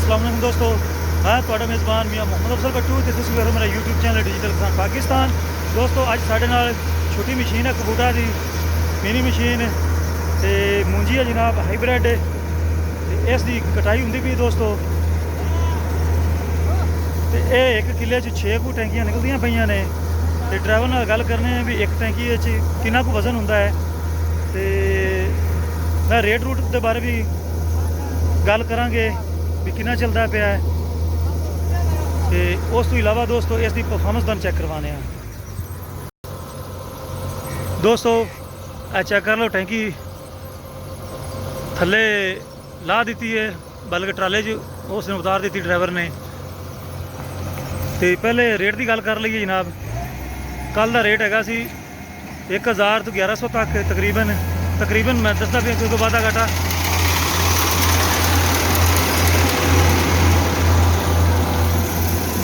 अस्सलाम वालेकुम दोस्तों, मैं ਤੁਹਾਡਾ मेज़बान मियाँ मोहम्मद अफजल भट्टू ते तुसीं वेख मेरा यूट्यूब चैनल डिजिटल किसान पाकिस्तान। दोस्तों अज साढ़े नाल छोटी मशीन है कबूटा की मिनी मशीन ते मूंजी है जनाब हाईब्रिड ते इस दी कटाई होंदी पई दोस्तों। ते ये एक किले 6 कु टैंकियां निकलदियां पईयां ने ते ड्राइवर नाल गल करने भी एक टैंकी कितना कु वजन हुंदा है ते मैं रेट रूट के बारे भी गल करांगे भी कितना चलता पाया है। तो उस तो इलावा दोस्तों इसकी परफॉर्मेंस तुहानूं चेक करवाने हैं। दोस्तों चेक कर लो, टैंकी थले ला दी है, बल्कि ट्राले उसने उतार दी ड्राइवर ने। तो पहले रेट की गल कर लीए जनाब, कल का रेट हैगा सी 1000 तो 1100 तक तकरीबन मैं दसदा पिया क्योंकि वाधा घाटा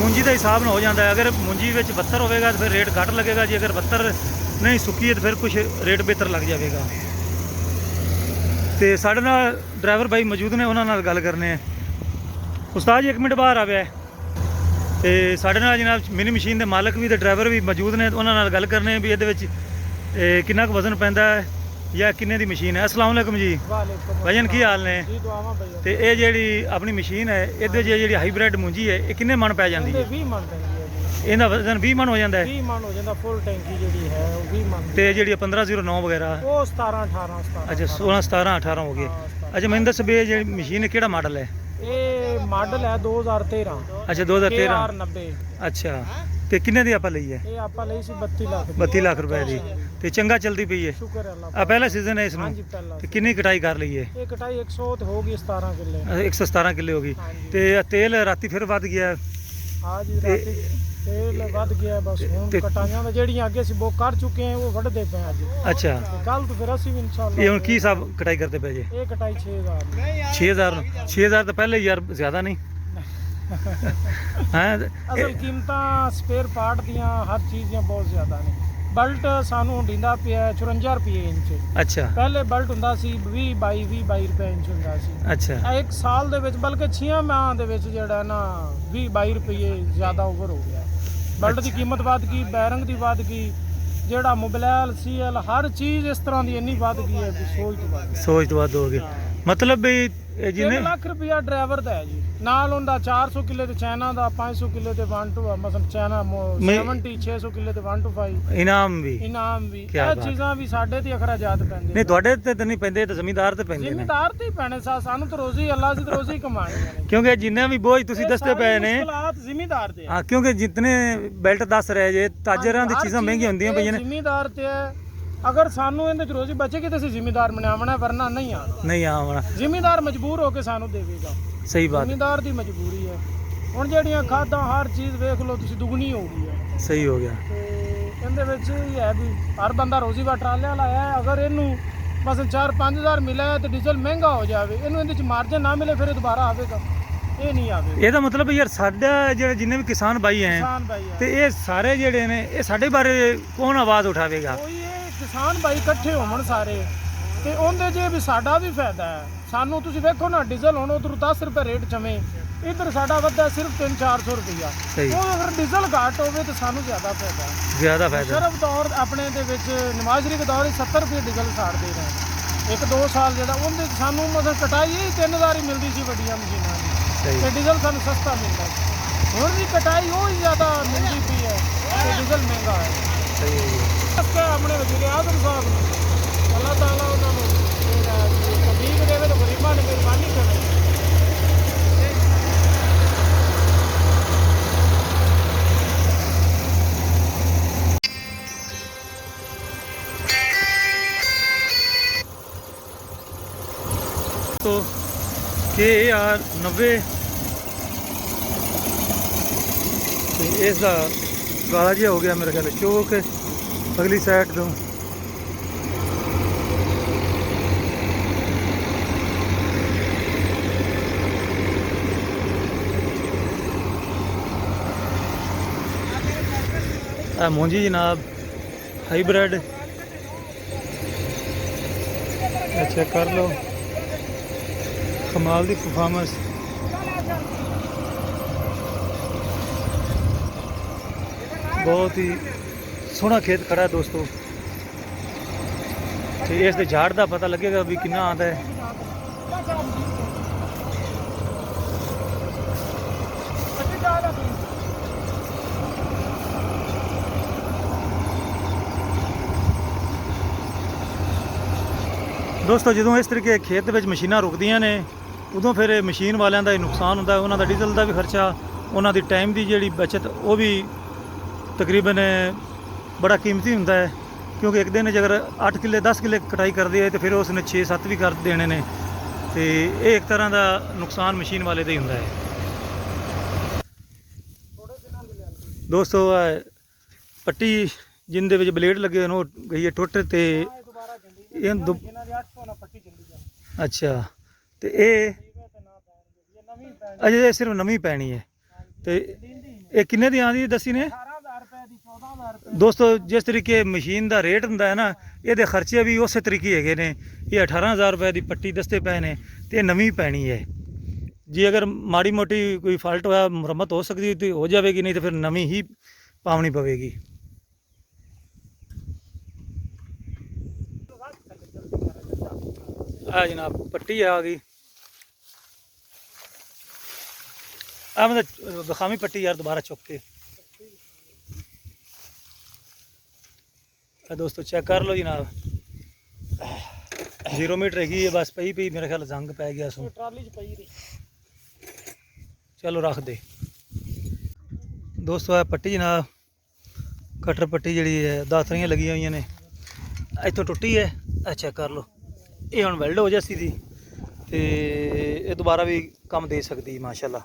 मूंजी का हिसाब ना हो जाता है। अगर मूंजी में 72 होगा तो फिर रेट घट लगेगा जी, अगर 72 नहीं सुकी है तो फिर कुछ रेट बेहतर लग जाएगा। तो साढ़े नाल ड्राइवर भाई मौजूद ने, उन्होंने गल करने। उस्ताद जी एक मिनट बाहर आवे। तो साढ़े नाल जनाब मिनी मशीन के मालक भी तो ड्राइवर भी मौजूद ने, उन्होंने गल करने भी ये कितना कुछ वजन पैंदा है या किन्ने दी मशीन है। अस्सलाम वालेकुम जी भाईजान, की हाल ने? तो ये जी अपनी मशीन है, ये जी हाईब्रिड मूंजी है, ये किन्ने मन पै जाती है? 20 मन पैंदी है। इहदा वजन 20 मन हो जाता है। 20 मन हो जाता फुल टैंकी जी है वो 20 मन। तो जी 1509 वगैरह वो 17 18 17। अच्छा 16 17 18 हो गए। अच्छा मैंने दस भी ये मशीन किहड़ा मॉडल है? ये मॉडल है 2013। अच्छा 2013। 90। अच्छा तो किन्ने दी आपां लई है? ये आपां लई सी 32 लाख। 32 लाख रुपए की। तो चंगा चलती पई है? शुक्र है अल्लाह। पहला सीजन है इसमें? हाँ जी पहला। तो किन्नी कटाई कर ली है? ये कटाई 100 तो होगी 17 किले। 117 किले होगी। तो तेल राती फिर वध गया? हाँ जी राती तेल वध गया बस। हुण कटाइयां दा जेड़ियां अगे सी बुक कर चुके हैं वो वढ़दे पे आज। अच्छा कल तो फिर ਅਸੀਂ ਵੀ इंशाल्लाह। ये हुण की हिसाब कटाई करते पे जे? ये कटाई 6000। 6000 तो पहले यार ज्यादा नहीं हैं? असल कीमतां स्पेयर पार्ट दियां हर चीज़ दियां बहुत ज़्यादा ने। बल्ट सानू दिंदा पिया 54 रुपये इंच। अच्छा पहले बल्ट हुंदा सी 20 रुपये इंच हुंदा सी। अच्छा एक साल दे विच बल्कि 6 माह दे विच जेड़ा ना 20 रुपये ज़्यादा ओवर हो गया। बल्ट की कीमत वध गई, बैरंग की वध गई, जेड़ा मोबाइल सीएल हर चीज़ इस तरह की इन्नी वध गई है कि सोच तो वध हो गई। मतलब भी 3 लाख रुपया ड्राइवर का है जी, नाल उनका 400 किले ते चाइना का, 500 किले ते 1 to मतलब चाइना 70 600 किले ते 1 to 5 इनाम भी ਇਹ ਚੀਜ਼ਾਂ ਵੀ ਸਾਡੇ ਤੇ ਅਖਰਾਜਾਤ ਪੈਂਦੇ ਨਹੀਂ ਤੁਹਾਡੇ ਤੇ ਤਾਂ ਨਹੀਂ ਪੈਂਦੇ, ਤੇ ਜ਼ਮੀਂਦਾਰ ਤੇ ਪੈਂਦੇ ਨੇ। ਜ਼ਿਮੀਂਦਾਰ ਤੇ ਹੀ ਪੈਣੇ ਸਾਨੂੰ ਤਾਂ ਰੋਜ਼ੀ ਅੱਲਾਹ ਦੀ ਰੋਜ਼ੀ ਕਮਾਣੀ ਹੈ। ਕਿਉਂਕਿ ਜਿੰਨੇ ਵੀ ਬੋਝ ਤੁਸੀਂ ਦੱਸਦੇ ਪਏ ਨੇ ਜ਼ਿਮੀਂਦਾਰ ਤੇ ਹਾਂ, ਕਿਉਂਕਿ ਜਿੰਨੇ ਬੈਲਟ ਦੱਸ ਰਹੇ ਜੇ ਤਾਜਰਾਂ ਦੀ ਚੀਜ਼ਾਂ ਮਹਿੰਗੀਆਂ ਹੁੰਦੀਆਂ ਪਈਆਂ ਨੇ। ਜ਼ਿਮੀਂਦਾਰ ਤੇ अगर सानू इहदे च रोजी बचेगी तो जिम्मेदार बनावना, वरना नहीं आना। जिम्मेदार मजबूर होकर सानू देवेगा। सही बात, जिम्मेदार की मजबूरी है। हुण जेहड़ियां खादां हर चीज़ वेख लो तुसीं दुगनी हो गई है। सही हो गया। इहदे विच ये है भी हर बंदा रोजी वा ट्राले वाला है। अगर इनू बस 4-5 हज़ार मिले तो डीजल महंगा हो जाए, इनू इहदे च मार्जिन ना मिले फिर दोबारा आवेगा, ये नहीं आवेगा। ਇਹਦਾ ਮਤਲਬ ਯਾਰ ਸਾਡਾ ਜਿਹੜੇ ਜਿੰਨੇ ਵੀ ਕਿਸਾਨ ਭਾਈ ਹੈ ਤੇ ਇਹ ਸਾਰੇ ਜਿਹੜੇ ਨੇ ਇਹ ਸਾਡੇ ਬਾਰੇ ਕੌਣ ਆਵਾਜ਼ ਉਠਾਵੇਗਾ? किसान भाई इकट्ठे होवन सारे ते उहदे जे भी साडा भी फायदा है। सानू तुसीं वेखो ना डीजल हुण उधर 10 रुपये रेट चमे, इधर साडा वधा सिर्फ 300-400 रुपया। वो अगर डीजल घट होवे तो सानू ज़्यादा फायदा है। ज़्यादा फायदा सिर्फ दौर अपने दे विच नवाज शरीफ दौर 70 रुपये डीजल साड़दे रहे 1-2 साल जेड़ा उहदे सानू मतलब कटाई ही 3000 ही मिलदी सी वड्डियां मशीनां दी ते डीजल सानू सस्ता मिलदा सी। हुण दी कटाई वो ही ज़्यादा मिलदी पई है ते डीजल महंगा है। सही है जी। अपने वज़ीर आज़म साहब ने अल्लाह ताला उन्होंने तौफीक देवे तो गरीबां ने मेहरबानी करे। तो KAR 90 इसका काला जिहा हो गया मेरे ख्याल चौक अगली साइड तो। मूंजी जनाब हाईब्रिड चेक कर लो, कमाल दी परफॉर्मेंस। बहुत ही सोहना खेत खड़ा है दोस्तों। तो इस दे झाड़ का पता लगेगा भी कितना आता है। दोस्तों ਜਦੋਂ ਇਸ ਤਰੀਕੇ ਖੇਤ ਵਿੱਚ ਮਸ਼ੀਨਾਂ ਰੁਕਦੀਆਂ ਨੇ ਉਦੋਂ ਫਿਰ ਇਹ ਮਸ਼ੀਨ ਵਾਲਿਆਂ ਦਾ ਹੀ ਨੁਕਸਾਨ ਹੁੰਦਾ ਹੈ। ਉਹਨਾਂ ਦਾ ਡੀਜ਼ਲ ਦਾ ਵੀ ਖਰਚਾ, ਉਹਨਾਂ ਦੀ ਟਾਈਮ ਦੀ ਜਿਹੜੀ ਬਚਤ ਉਹ ਵੀ ਤਕਰੀਬਨ ਬੜਾ ਕੀਮਤੀ ਹੁੰਦਾ ਹੈ। ਕਿਉਂਕਿ ਇੱਕ ਦਿਨ 'ਚ ਅਗਰ 8 ਕਿੱਲੇ 10 ਕਿੱਲੇ ਕਟਾਈ ਕਰਦੇ ਆ ਤੇ ਫਿਰ ਉਸ ਨੇ 6-7 ਵੀ ਕਰ ਦੇਣੇ ਨੇ। ਤੇ ਇਹ ਇੱਕ ਤਰ੍ਹਾਂ ਦਾ ਨੁਕਸਾਨ ਮਸ਼ੀਨ ਵਾਲੇ ਦਾ ਹੀ ਹੁੰਦਾ ਹੈ। ਦੋਸਤੋ ਪੱਟੀ ਜਿੰਦੇ ਵਿੱਚ ਬਲੇਡ ਲੱਗੇ ਹੋਣ ਉਹ ਗਈ ਹੈ ਟੁੱਟ ਤੇ ਇਹ ਅੱਛਾ ਤੇ ਇਹ ਅਜੇ ਸਿਰਫ ਨਵੀਂ ਪੈਣੀ ਹੈ। ਤੇ ਇਹ ਕਿੰਨੇ ਦੀ ਆਂਦੀ ਦੱਸੀ ਨੇ ਦੋਸਤੋ? ਜਿਸ ਤਰੀਕੇ ਮਸ਼ੀਨ ਦਾ ਰੇਟ ਹੁੰਦਾ ਹੈ ਨਾ, ਇਹਦੇ ਖਰਚੇ ਵੀ ਉਸੇ ਤਰੀਕੇ ਹੈਗੇ ਨੇ। ਇਹ 18,000 ਰੁਪਏ ਦੀ ਪੱਟੀ ਦੱਸਦੇ ਪਏ ਨੇ ਤੇ ਇਹ ਨਵੀਂ ਪੈਣੀ ਹੈ। ਜੇ ਅਗਰ ਮਾੜੀ ਮੋਟੀ ਕੋਈ ਫਾਲਟ ਹੋਇਆ ਮੁਰੰਮਤ ਹੋ ਸਕਦੀ ਤੇ ਹੋ ਜਾਵੇਗੀ, ਨਹੀਂ ਤਾਂ ਫਿਰ ਨਵੀਂ ਹੀ ਪਾਉਣੀ ਪਵੇਗੀ। ਆ ਜਨਾਬ ਪੱਟੀ ਆ ਗਈ। ਆ मतलब बखामी पट्टी यार दोबारा चुक के दोस्तों चेक कर लो जनाब। 0 मीटर हैगी है बस पई मेरे ख्याल जंग पै गया सो ट्राली च पई। चलो रख दे दोस्तों। आ पट्टी जनाब कटर पट्टी जी है दातरियाँ लगी हुई ने इतों टुटी है। चेक कर लो ये हम वैल्ड हो जाती थी तो ये दोबारा भी काम दे सकती माशाल्लाह।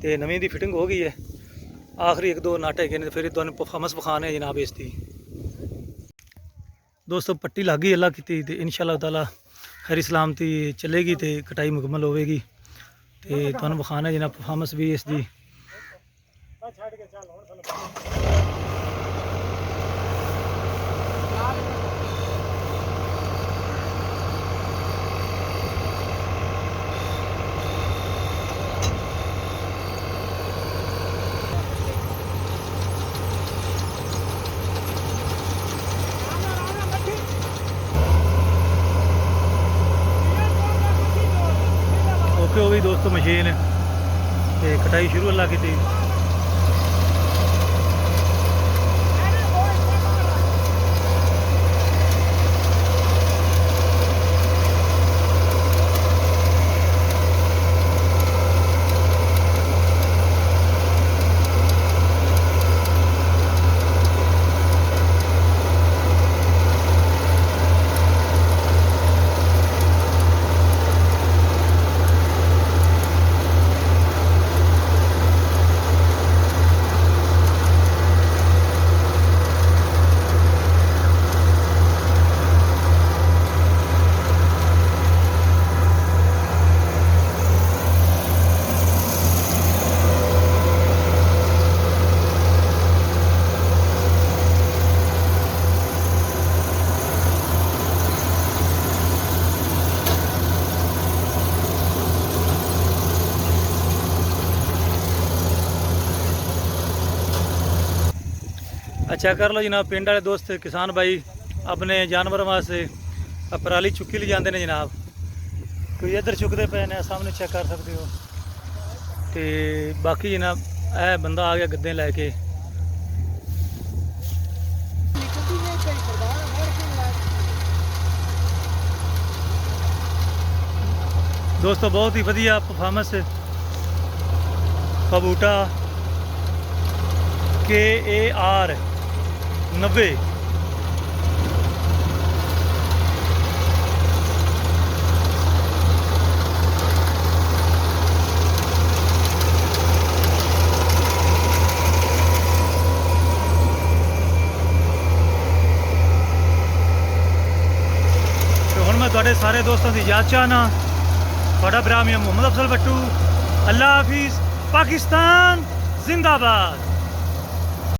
तो नवीं दी फिटिंग हो गई है। आखिरी 1-2 नाटे है फिर तुहानूं परफॉर्मेंस विखाने जनाब इसकी। दोस्तों पट्टी लग गई अल्लाह की तो इंशाअल्लाह ताला खैरी सलामती चलेगी तो कटाई मुकम्मल होगी। तो तुहानूं विखाने जनाब परफॉर्मेंस भी इसकी। ओके हो गई दोस्तों मशीन ते कटाई शुरू अल्लाह की। अच्छा कर लो जनाब। पिंड वाले दोस्त किसान भाई अपने जानवरों वास्ते पराली चुक्की ले जाते हैं जनाब। कोई इधर चुकते पे ने सामने चेक कर सकते हो। तो बाकी जनाब यह बंदा आ गया गद्दे लैके। दोस्तों बहुत ही वधिया परफॉर्मेंस कबूटा KAR 90। तो हुण मैं तुहाडे सारे दोस्तों की याद चाहना तुहाडा भरा मियां मोहम्मद अफजल भट्टू। अल्लाह हाफिज़। पाकिस्तान जिंदाबाद।